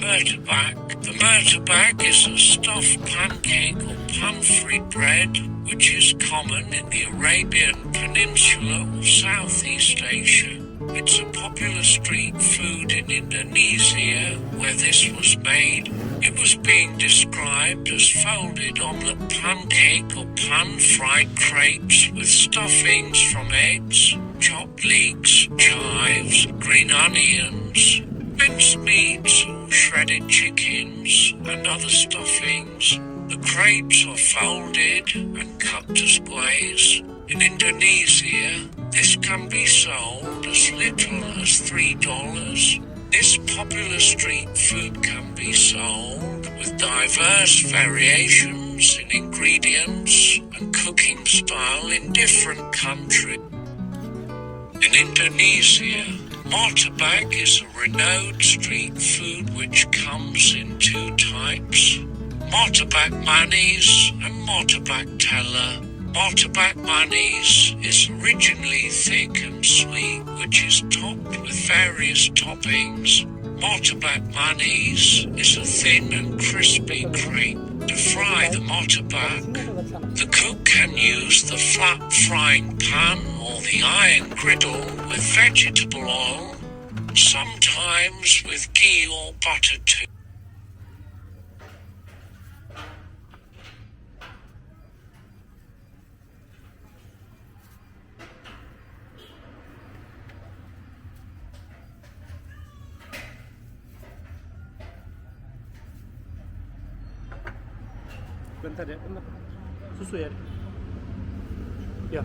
murtabak. The murtabak is a stuffed pancake or pan-free bread which is common in the Arabian Peninsula or Southeast Asia. It's a popular street food in Indonesia where this was made. It was being described as folded omelette pancake or pan-fried crepes with stuffings from eggs, chopped leeks, chives, green onions, minced meats or shredded chickens, and other stuffings. The crepes are folded and cut to squares. In Indonesia, this can be sold as little as $3. This popular street food can be sold with diverse variations in ingredients and cooking style in different countries. In Indonesia, murtabak is a renowned street food which comes in two types: murtabak manis and murtabak teller. Murtabak manis is originally thick and sweet, which is topped with various toppings. Murtabak manis is a thin and crispy crepe. To fry the murtabak, the cook can use the flat frying pan or the iron griddle with vegetable oil, sometimes with ghee or butter too. Bentar ya, bentar. Susu ya. Ya.